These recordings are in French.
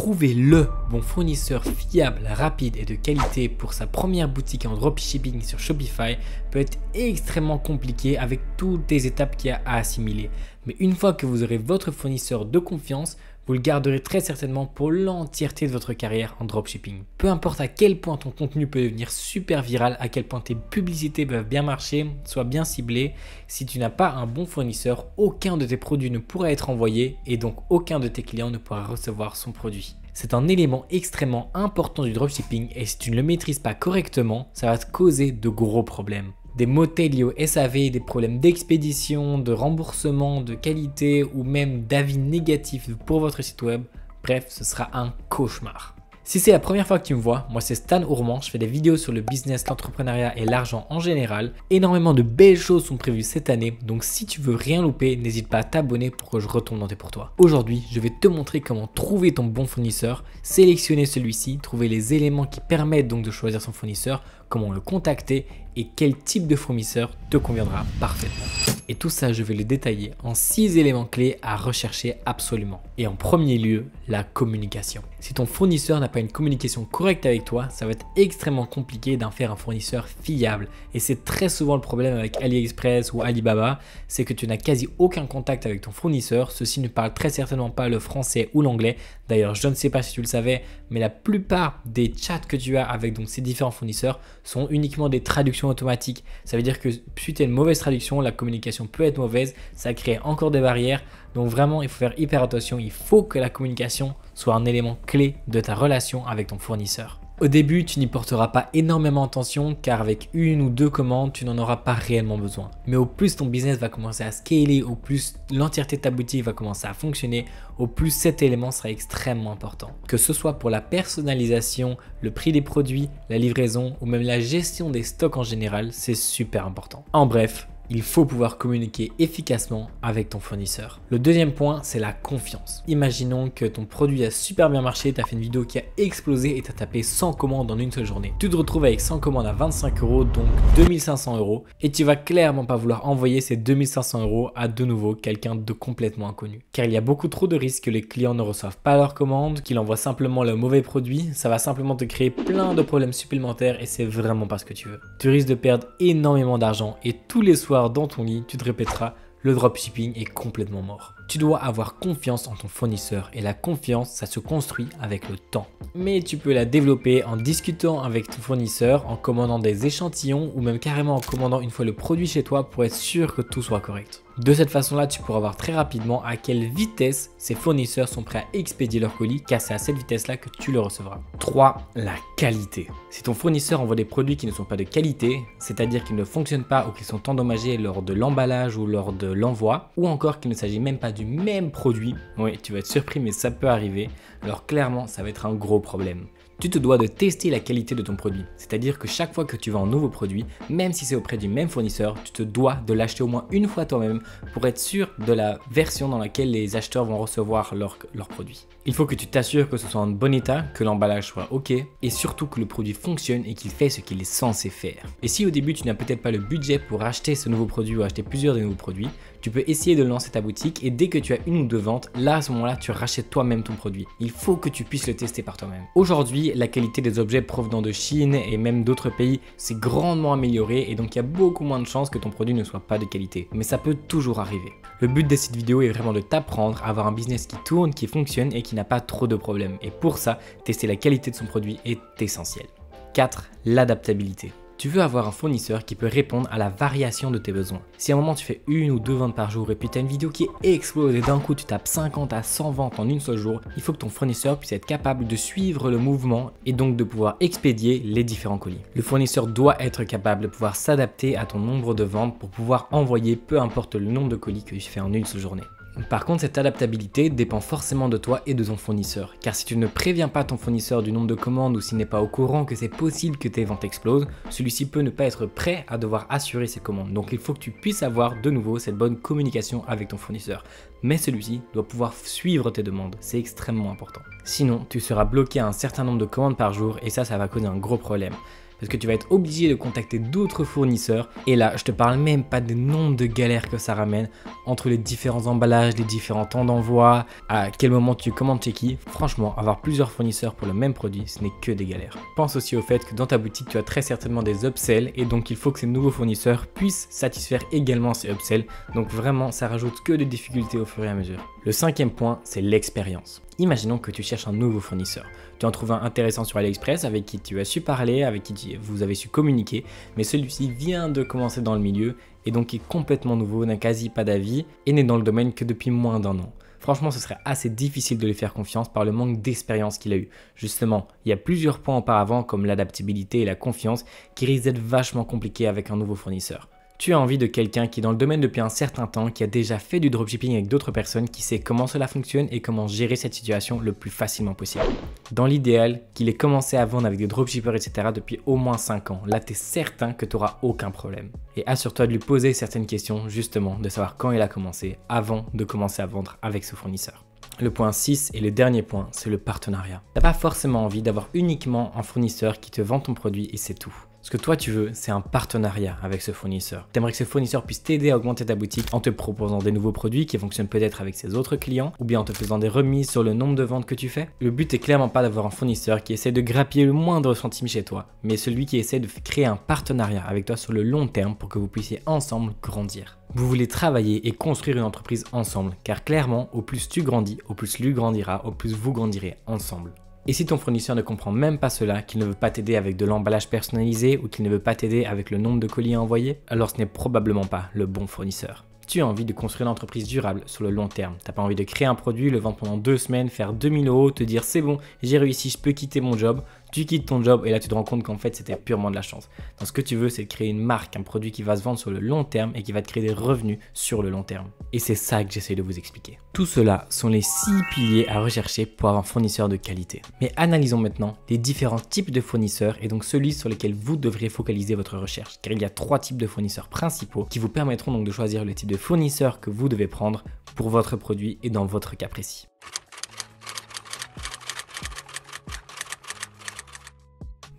Trouver le bon fournisseur fiable, rapide et de qualité pour sa première boutique en dropshipping sur Shopify peut être extrêmement compliqué avec toutes les étapes qu'il y a à assimiler. Mais une fois que vous aurez votre fournisseur de confiance, vous le garderez très certainement pour l'entièreté de votre carrière en dropshipping. Peu importe à quel point ton contenu peut devenir super viral, à quel point tes publicités peuvent bien marcher, soient bien ciblées, si tu n'as pas un bon fournisseur, aucun de tes produits ne pourra être envoyé et donc aucun de tes clients ne pourra recevoir son produit. C'est un élément extrêmement important du dropshipping et si tu ne le maîtrises pas correctement, ça va te causer de gros problèmes. Des motels liés au SAV, des problèmes d'expédition, de remboursement, de qualité ou même d'avis négatifs pour votre site web. Bref, ce sera un cauchemar. Si c'est la première fois que tu me vois, moi c'est Stan Ourmand, je fais des vidéos sur le business, l'entrepreneuriat et l'argent en général. Énormément de belles choses sont prévues cette année, donc si tu veux rien louper, n'hésite pas à t'abonner pour que je retombe dans tes pour toi. Aujourd'hui, je vais te montrer comment trouver ton bon fournisseur, sélectionner celui-ci, trouver les éléments qui permettent donc de choisir son fournisseur, comment le contacter et quel type de fournisseur te conviendra parfaitement. Et tout ça, je vais le détailler en 6 éléments clés à rechercher absolument. Et en premier lieu, la communication. Si ton fournisseur n'a pas une communication correcte avec toi, ça va être extrêmement compliqué d'en faire un fournisseur fiable. Et c'est très souvent le problème avec AliExpress ou Alibaba, c'est que tu n'as quasi aucun contact avec ton fournisseur. Ceux-ci ne parlent très certainement pas le français ou l'anglais. D'ailleurs, je ne sais pas si tu le savais, mais la plupart des chats que tu as avec donc ces différents fournisseurs sont uniquement des traductions automatiques. Ça veut dire que si tu as une mauvaise traduction, la communication peut être mauvaise, ça crée encore des barrières. Donc vraiment, il faut faire hyper attention. Il faut que la communication soit un élément clé de ta relation avec ton fournisseur. Au début, tu n'y porteras pas énormément attention car avec une ou deux commandes, tu n'en auras pas réellement besoin. Mais au plus ton business va commencer à scaler, au plus l'entièreté de ta boutique va commencer à fonctionner, au plus cet élément sera extrêmement important. Que ce soit pour la personnalisation, le prix des produits, la livraison ou même la gestion des stocks en général, c'est super important. En bref, il faut pouvoir communiquer efficacement avec ton fournisseur. Le deuxième point, c'est la confiance. Imaginons que ton produit a super bien marché, tu as fait une vidéo qui a explosé et tu as tapé 100 commandes en une seule journée. Tu te retrouves avec 100 commandes à 25 €, donc 2500 € et tu vas clairement pas vouloir envoyer ces 2500 € à de nouveau quelqu'un de complètement inconnu. Car il y a beaucoup trop de risques que les clients ne reçoivent pas leurs commandes, qu'ils envoient simplement le mauvais produit. Ça va simplement te créer plein de problèmes supplémentaires et c'est vraiment pas ce que tu veux. Tu risques de perdre énormément d'argent et tous les soirs dans ton lit, tu te répéteras, le dropshipping est complètement mort. Tu dois avoir confiance en ton fournisseur et la confiance, ça se construit avec le temps. Mais tu peux la développer en discutant avec ton fournisseur, en commandant des échantillons ou même carrément en commandant une fois le produit chez toi pour être sûr que tout soit correct. De cette façon-là, tu pourras voir très rapidement à quelle vitesse ces fournisseurs sont prêts à expédier leur colis car c'est à cette vitesse-là que tu le recevras. 3. La qualité. Si ton fournisseur envoie des produits qui ne sont pas de qualité, c'est-à-dire qu'ils ne fonctionnent pas ou qu'ils sont endommagés lors de l'emballage ou lors de l'envoi, ou encore qu'il ne s'agit même pas du même produit, oui, tu vas être surpris mais ça peut arriver, alors clairement ça va être un gros problème. Tu te dois de tester la qualité de ton produit, c'est-à-dire que chaque fois que tu vends un nouveau produit, même si c'est auprès du même fournisseur, tu te dois de l'acheter au moins une fois toi-même pour être sûr de la version dans laquelle les acheteurs vont recevoir leur produit. Il faut que tu t'assures que ce soit en bon état, que l'emballage soit ok et surtout que le produit fonctionne et qu'il fait ce qu'il est censé faire. Et si au début tu n'as peut-être pas le budget pour acheter ce nouveau produit ou acheter plusieurs des nouveaux produits, tu peux essayer de lancer ta boutique et dès que tu as une ou deux ventes, là à ce moment-là tu rachètes toi-même ton produit. Il faut que tu puisses le tester par toi-même. Aujourd'hui, la qualité des objets provenant de Chine et même d'autres pays s'est grandement améliorée et donc il y a beaucoup moins de chances que ton produit ne soit pas de qualité. Mais ça peut toujours arriver. Le but de cette vidéo est vraiment de t'apprendre à avoir un business qui tourne, qui fonctionne et qui n'a pas trop de problèmes. Et pour ça, tester la qualité de son produit est essentiel. 4. L'adaptabilité. Tu veux avoir un fournisseur qui peut répondre à la variation de tes besoins. Si à un moment tu fais une ou deux ventes par jour et puis tu as une vidéo qui explose et d'un coup tu tapes 50 à 100 ventes en une seule jour, il faut que ton fournisseur puisse être capable de suivre le mouvement et donc de pouvoir expédier les différents colis. Le fournisseur doit être capable de pouvoir s'adapter à ton nombre de ventes pour pouvoir envoyer peu importe le nombre de colis que tu fais en une seule journée. Par contre, cette adaptabilité dépend forcément de toi et de ton fournisseur. Car si tu ne préviens pas ton fournisseur du nombre de commandes ou s'il n'est pas au courant que c'est possible que tes ventes explosent, celui-ci peut ne pas être prêt à devoir assurer ses commandes. Donc il faut que tu puisses avoir de nouveau cette bonne communication avec ton fournisseur. Mais celui-ci doit pouvoir suivre tes demandes, c'est extrêmement important. Sinon, tu seras bloqué à un certain nombre de commandes par jour et ça va causer un gros problème. parce que tu vas être obligé de contacter d'autres fournisseurs. Et là, je te parle même pas des nombres de galères que ça ramène entre les différents emballages, les différents temps d'envoi, à quel moment tu commandes chez qui. Franchement, avoir plusieurs fournisseurs pour le même produit, ce n'est que des galères. Pense aussi au fait que dans ta boutique, tu as très certainement des upsells et donc il faut que ces nouveaux fournisseurs puissent satisfaire également ces upsells. Donc vraiment, ça rajoute que des difficultés au fur et à mesure. Le cinquième point, c'est l'expérience. Imaginons que tu cherches un nouveau fournisseur. Tu en trouves un intéressant sur AliExpress avec qui tu as su parler, avec qui vous avez su communiquer, mais celui-ci vient de commencer dans le milieu et donc est complètement nouveau, n'a quasi pas d'avis et n'est dans le domaine que depuis moins d'1 an. Franchement, ce serait assez difficile de lui faire confiance par le manque d'expérience qu'il a eu. Justement, il y a plusieurs points auparavant comme l'adaptabilité et la confiance qui risquent d'être vachement compliqués avec un nouveau fournisseur. Tu as envie de quelqu'un qui est dans le domaine depuis un certain temps, qui a déjà fait du dropshipping avec d'autres personnes, qui sait comment cela fonctionne et comment gérer cette situation le plus facilement possible. Dans l'idéal, qu'il ait commencé à vendre avec des dropshippers, etc. depuis au moins 5 ans. Là, tu es certain que tu n'auras aucun problème. Et assure-toi de lui poser certaines questions, justement, de savoir quand il a commencé, avant de commencer à vendre avec ce fournisseur. Le point 6 et le dernier point, c'est le partenariat. Tu n'as pas forcément envie d'avoir uniquement un fournisseur qui te vend ton produit et c'est tout. Ce que toi tu veux, c'est un partenariat avec ce fournisseur. Tu aimerais que ce fournisseur puisse t'aider à augmenter ta boutique en te proposant des nouveaux produits qui fonctionnent peut-être avec ses autres clients ou bien en te faisant des remises sur le nombre de ventes que tu fais. Le but est clairement pas d'avoir un fournisseur qui essaie de grappiller le moindre centime chez toi, mais celui qui essaie de créer un partenariat avec toi sur le long terme pour que vous puissiez ensemble grandir. Vous voulez travailler et construire une entreprise ensemble, car clairement, au plus tu grandis, au plus lui grandira, au plus vous grandirez ensemble. Et si ton fournisseur ne comprend même pas cela, qu'il ne veut pas t'aider avec de l'emballage personnalisé ou qu'il ne veut pas t'aider avec le nombre de colis à envoyer, alors ce n'est probablement pas le bon fournisseur. Tu as envie de construire une entreprise durable sur le long terme. Tu n'as pas envie de créer un produit, le vendre pendant 2 semaines, faire 2000 €, te dire c'est bon, j'ai réussi, je peux quitter mon job. Tu quittes ton job et là tu te rends compte qu'en fait c'était purement de la chance. Donc ce que tu veux, c'est de créer une marque, un produit qui va se vendre sur le long terme et qui va te créer des revenus sur le long terme. Et c'est ça que j'essaie de vous expliquer. Tout cela sont les 6 piliers à rechercher pour avoir un fournisseur de qualité. Mais analysons maintenant les différents types de fournisseurs et donc celui sur lesquels vous devriez focaliser votre recherche. Car il y a 3 types de fournisseurs principaux qui vous permettront donc de choisir le type de fournisseur que vous devez prendre pour votre produit et dans votre cas précis.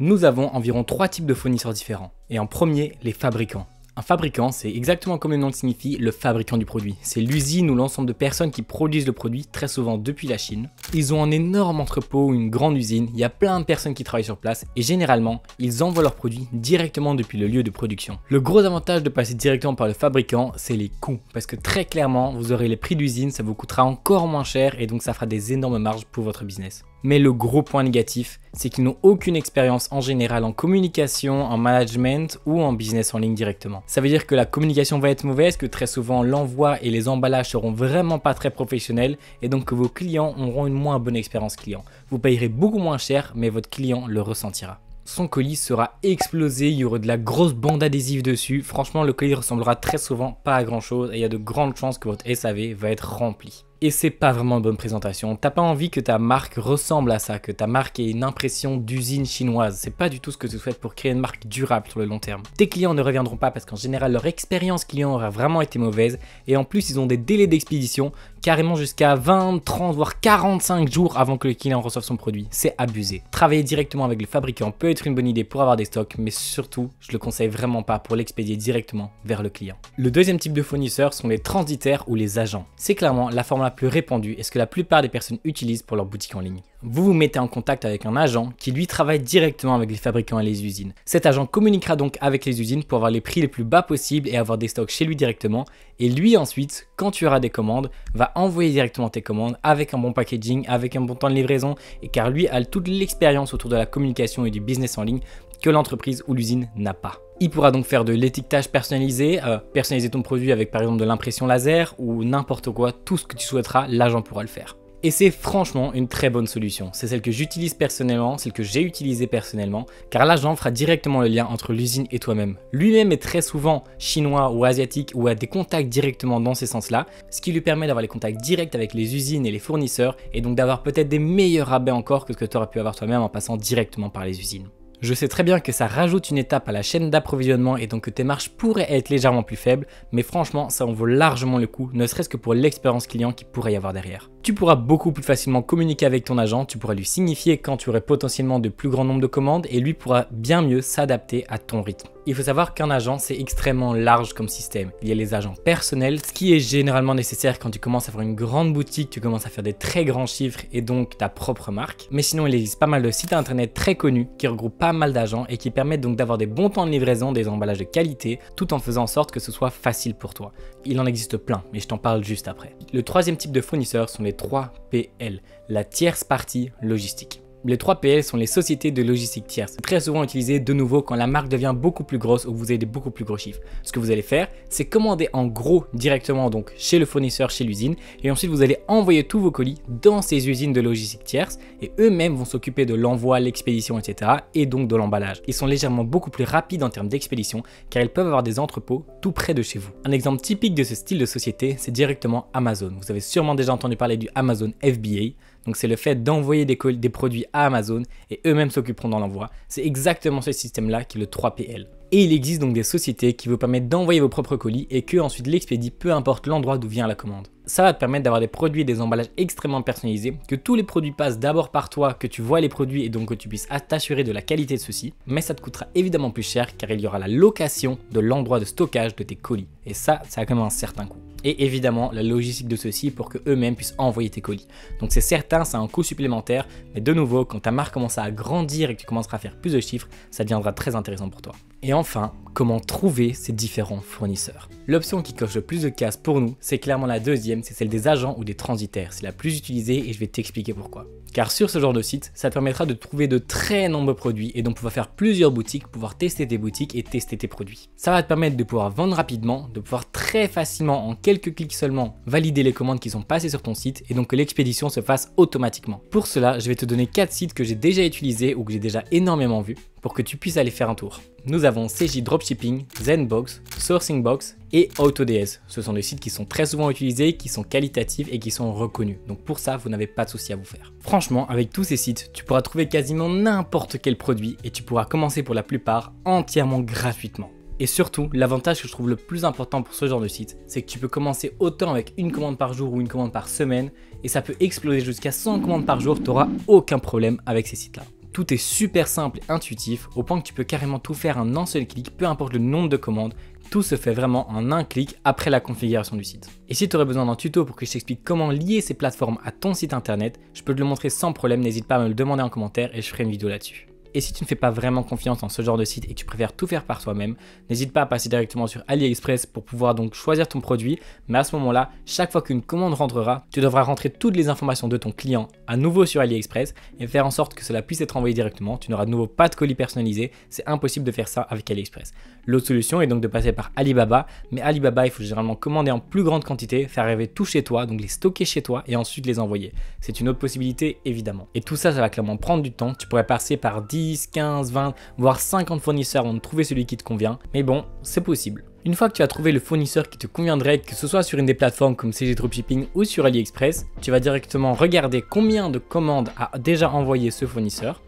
Nous avons environ 3 types de fournisseurs différents. Et en premier, les fabricants. Un fabricant, c'est exactement comme le nom le signifie, le fabricant du produit. C'est l'usine ou l'ensemble de personnes qui produisent le produit, très souvent depuis la Chine. Ils ont un énorme entrepôt ou une grande usine, il y a plein de personnes qui travaillent sur place et généralement, ils envoient leurs produits directement depuis le lieu de production. Le gros avantage de passer directement par le fabricant, c'est les coûts. Parce que très clairement, vous aurez les prix d'usine, ça vous coûtera encore moins cher et donc ça fera des énormes marges pour votre business. Mais le gros point négatif, c'est qu'ils n'ont aucune expérience en général en communication, en management ou en business en ligne directement. Ça veut dire que la communication va être mauvaise, que très souvent l'envoi et les emballages seront vraiment pas très professionnels et donc que vos clients auront une moins bonne expérience client. Vous payerez beaucoup moins cher, mais votre client le ressentira. Son colis sera explosé, il y aura de la grosse bande adhésive dessus. Franchement, le colis ressemblera très souvent pas à grand chose et il y a de grandes chances que votre SAV va être rempli. Et c'est pas vraiment une bonne présentation. T'as pas envie que ta marque ressemble à ça, que ta marque ait une impression d'usine chinoise. C'est pas du tout ce que tu souhaites pour créer une marque durable sur le long terme. Tes clients ne reviendront pas parce qu'en général leur expérience client aura vraiment été mauvaise et en plus ils ont des délais d'expédition carrément jusqu'à 20, 30 voire 45 jours avant que le client reçoive son produit. C'est abusé. Travailler directement avec le fabricant peut être une bonne idée pour avoir des stocks, mais surtout je le conseille vraiment pas pour l'expédier directement vers le client. Le deuxième type de fournisseurs sont les transitaires ou les agents. C'est clairement la forme la plus répandue et ce que la plupart des personnes utilisent pour leur boutique en ligne. Vous vous mettez en contact avec un agent qui lui travaille directement avec les fabricants et les usines. Cet agent communiquera donc avec les usines pour avoir les prix les plus bas possibles et avoir des stocks chez lui directement. Et lui ensuite, quand tu auras des commandes, va envoyer directement tes commandes avec un bon packaging, avec un bon temps de livraison et car lui a toute l'expérience autour de la communication et du business en ligne que l'entreprise ou l'usine n'a pas. Il pourra donc faire de l'étiquetage personnalisé, personnaliser ton produit avec par exemple de l'impression laser ou n'importe quoi, tout ce que tu souhaiteras, l'agent pourra le faire. Et c'est franchement une très bonne solution. C'est celle que j'utilise personnellement, celle que j'ai utilisée personnellement, car l'agent fera directement le lien entre l'usine et toi-même. Lui-même est très souvent chinois ou asiatique ou a des contacts directement dans ces sens-là, ce qui lui permet d'avoir les contacts directs avec les usines et les fournisseurs et donc d'avoir peut-être des meilleurs rabais encore que ce que tu aurais pu avoir toi-même en passant directement par les usines. Je sais très bien que ça rajoute une étape à la chaîne d'approvisionnement et donc que tes marges pourraient être légèrement plus faibles, mais franchement ça en vaut largement le coup, ne serait-ce que pour l'expérience client qu'il pourrait y avoir derrière. Tu pourras beaucoup plus facilement communiquer avec ton agent, tu pourras lui signifier quand tu aurais potentiellement de plus grands nombres de commandes et lui pourra bien mieux s'adapter à ton rythme. Il faut savoir qu'un agent c'est extrêmement large comme système. Il y a les agents personnels, ce qui est généralement nécessaire quand tu commences à faire une grande boutique, tu commences à faire des très grands chiffres et donc ta propre marque. Mais sinon il existe pas mal de sites internet très connus qui regroupent pas mal d'agents et qui permettent donc d'avoir des bons temps de livraison, des emballages de qualité, tout en faisant en sorte que ce soit facile pour toi. Il en existe plein, mais je t'en parle juste après. Le troisième type de fournisseurs sont les 3PL, la tierce partie logistique. Les 3PL sont les sociétés de logistique tierce, très souvent utilisées de nouveau quand la marque devient beaucoup plus grosse ou que vous avez des beaucoup plus gros chiffres. Ce que vous allez faire, c'est commander en gros directement donc chez le fournisseur, chez l'usine, et ensuite vous allez envoyer tous vos colis dans ces usines de logistique tierce et eux-mêmes vont s'occuper de l'envoi, l'expédition, etc. et donc de l'emballage. Ils sont légèrement beaucoup plus rapides en termes d'expédition car ils peuvent avoir des entrepôts tout près de chez vous. Un exemple typique de ce style de société, c'est directement Amazon. Vous avez sûrement déjà entendu parler du Amazon FBA. Donc c'est le fait d'envoyer des produits à Amazon et eux-mêmes s'occuperont dans l'envoi. C'est exactement ce système-là qui est le 3PL. Et il existe donc des sociétés qui vous permettent d'envoyer vos propres colis et que ensuite l'expédient peu importe l'endroit d'où vient la commande. Ça va te permettre d'avoir des produits et des emballages extrêmement personnalisés, que tous les produits passent d'abord par toi, que tu vois les produits et donc que tu puisses t'assurer de la qualité de ceux-ci. Mais ça te coûtera évidemment plus cher car il y aura la location de l'endroit de stockage de tes colis. Et ça a quand même un certain coût. Et évidemment la logistique de ceux-ci pour que eux-mêmes puissent envoyer tes colis. Donc c'est certain, ça a un coût supplémentaire, mais de nouveau, quand ta marque commence à grandir et que tu commenceras à faire plus de chiffres, ça deviendra très intéressant pour toi. Et enfin, comment trouver ces différents fournisseurs? L'option qui coche le plus de cases pour nous, c'est clairement la deuxième, c'est celle des agents ou des transitaires. C'est la plus utilisée et je vais t'expliquer pourquoi. Car sur ce genre de site, ça te permettra de trouver de très nombreux produits et donc pouvoir faire plusieurs boutiques, pouvoir tester tes boutiques et tester tes produits. Ça va te permettre de pouvoir vendre rapidement, de pouvoir très facilement, en quelques clics seulement, valider les commandes qui sont passées sur ton site et donc que l'expédition se fasse automatiquement. Pour cela, je vais te donner 4 sites que j'ai déjà utilisés ou que j'ai déjà énormément vus pour que tu puisses aller faire un tour. Nous avons CJ Dropshipping, Zenbox, Sourcingbox et AutoDS. Ce sont des sites qui sont très souvent utilisés, qui sont qualitatifs et qui sont reconnus. Donc pour ça, vous n'avez pas de souci à vous faire. Franchement, avec tous ces sites, tu pourras trouver quasiment n'importe quel produit et tu pourras commencer pour la plupart entièrement gratuitement. Et surtout, l'avantage que je trouve le plus important pour ce genre de site, c'est que tu peux commencer autant avec une commande par jour ou une commande par semaine et ça peut exploser jusqu'à 100 commandes par jour, tu n'auras aucun problème avec ces sites-là. Tout est super simple et intuitif au point que tu peux carrément tout faire en un seul clic, peu importe le nombre de commandes. Tout se fait vraiment en un clic après la configuration du site. Et si tu aurais besoin d'un tuto pour que je t'explique comment lier ces plateformes à ton site internet, je peux te le montrer sans problème, n'hésite pas à me le demander en commentaire et je ferai une vidéo là-dessus. Et si tu ne fais pas vraiment confiance en ce genre de site et que tu préfères tout faire par toi-même, n'hésite pas à passer directement sur AliExpress pour pouvoir donc choisir ton produit. Mais à ce moment-là, chaque fois qu'une commande rentrera, tu devras rentrer toutes les informations de ton client à nouveau sur AliExpress et faire en sorte que cela puisse être envoyé directement. Tu n'auras de nouveau pas de colis personnalisé, c'est impossible de faire ça avec AliExpress. L'autre solution est donc de passer par Alibaba, mais Alibaba, il faut généralement commander en plus grande quantité, faire arriver tout chez toi, donc les stocker chez toi et ensuite les envoyer. C'est une autre possibilité évidemment. Et tout ça, ça va clairement prendre du temps. Tu pourrais passer par 10, 15, 20, voire 50 fournisseurs avant de trouver celui qui te convient. Mais bon, c'est possible. Une fois que tu as trouvé le fournisseur qui te conviendrait, que ce soit sur une des plateformes comme CJ Dropshipping ou sur AliExpress, tu vas directement regarder combien de commandes a déjà envoyé ce fournisseur.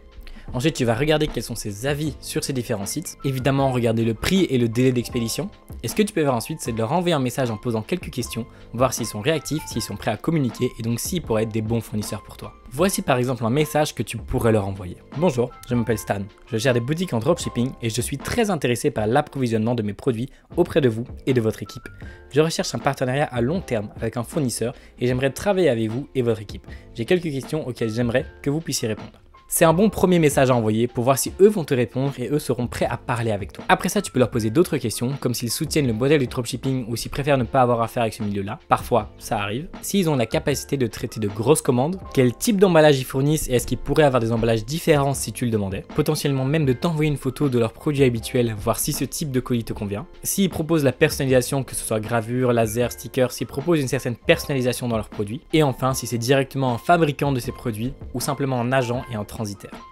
Ensuite, tu vas regarder quels sont ses avis sur ces différents sites. Évidemment, regarder le prix et le délai d'expédition. Et ce que tu peux faire ensuite, c'est de leur envoyer un message en posant quelques questions, voir s'ils sont réactifs, s'ils sont prêts à communiquer et donc s'ils pourraient être des bons fournisseurs pour toi. Voici par exemple un message que tu pourrais leur envoyer. Bonjour, je m'appelle Stan, je gère des boutiques en dropshipping et je suis très intéressé par l'approvisionnement de mes produits auprès de vous et de votre équipe. Je recherche un partenariat à long terme avec un fournisseur et j'aimerais travailler avec vous et votre équipe. J'ai quelques questions auxquelles j'aimerais que vous puissiez répondre. C'est un bon premier message à envoyer pour voir si eux vont te répondre et eux seront prêts à parler avec toi. Après ça, tu peux leur poser d'autres questions, comme s'ils soutiennent le modèle du dropshipping ou s'ils préfèrent ne pas avoir affaire avec ce milieu-là. Parfois, ça arrive. S'ils ont la capacité de traiter de grosses commandes, quel type d'emballage ils fournissent et est-ce qu'ils pourraient avoir des emballages différents si tu le demandais. Potentiellement même de t'envoyer une photo de leurs produits habituels, voir si ce type de colis te convient. S'ils proposent la personnalisation, que ce soit gravure, laser, sticker, s'ils proposent une certaine personnalisation dans leurs produits. Et enfin, si c'est directement un fabricant de ces produits ou simplement un agent et un transitaire.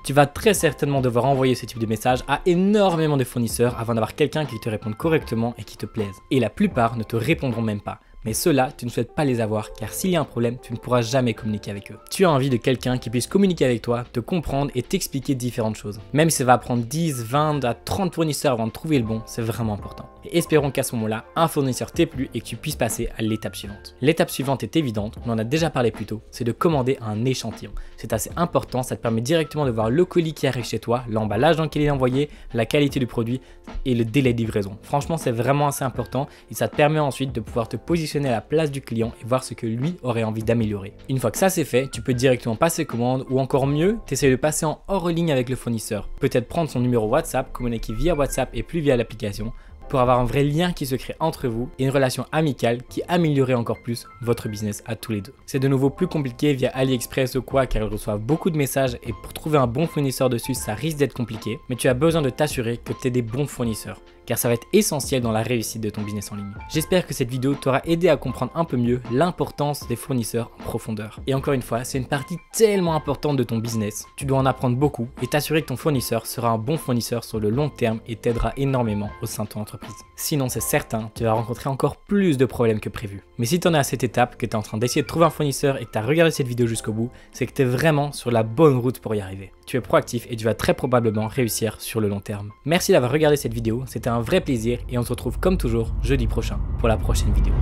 Tu vas très certainement devoir envoyer ce type de message à énormément de fournisseurs avant d'avoir quelqu'un qui te réponde correctement et qui te plaise. Et la plupart ne te répondront même pas. Mais ceux-là, tu ne souhaites pas les avoir car s'il y a un problème, tu ne pourras jamais communiquer avec eux. Tu as envie de quelqu'un qui puisse communiquer avec toi, te comprendre et t'expliquer différentes choses. Même si ça va prendre 10, 20 à 30 fournisseurs avant de trouver le bon, c'est vraiment important. Et espérons qu'à ce moment-là, un fournisseur t'ait plu et que tu puisses passer à l'étape suivante. L'étape suivante est évidente, on en a déjà parlé plus tôt, c'est de commander un échantillon. C'est assez important, ça te permet directement de voir le colis qui arrive chez toi, l'emballage dans lequel il est envoyé, la qualité du produit et le délai de livraison. Franchement, c'est vraiment assez important et ça te permet ensuite de pouvoir te positionner à la place du client et voir ce que lui aurait envie d'améliorer. Une fois que ça c'est fait, tu peux directement passer commande ou encore mieux, t'essayes de passer en hors ligne avec le fournisseur. Peut-être prendre son numéro WhatsApp, communiquer via WhatsApp et plus via l'application pour avoir un vrai lien qui se crée entre vous et une relation amicale qui améliorerait encore plus votre business à tous les deux. C'est de nouveau plus compliqué via AliExpress ou quoi car ils reçoivent beaucoup de messages et pour trouver un bon fournisseur dessus ça risque d'être compliqué, mais tu as besoin de t'assurer que tu aies des bons fournisseurs car ça va être essentiel dans la réussite de ton business en ligne. J'espère que cette vidéo t'aura aidé à comprendre un peu mieux l'importance des fournisseurs en profondeur. Et encore une fois, c'est une partie tellement importante de ton business. Tu dois en apprendre beaucoup et t'assurer que ton fournisseur sera un bon fournisseur sur le long terme et t'aidera énormément au sein de ton entreprise. Sinon, c'est certain, tu vas rencontrer encore plus de problèmes que prévu. Mais si tu en es à cette étape, que tu es en train d'essayer de trouver un fournisseur et que tu as regardé cette vidéo jusqu'au bout, c'est que tu es vraiment sur la bonne route pour y arriver. Tu es proactif et tu vas très probablement réussir sur le long terme. Merci d'avoir regardé cette vidéo, c'était un vrai plaisir et on se retrouve comme toujours jeudi prochain pour la prochaine vidéo.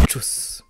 Tchuss!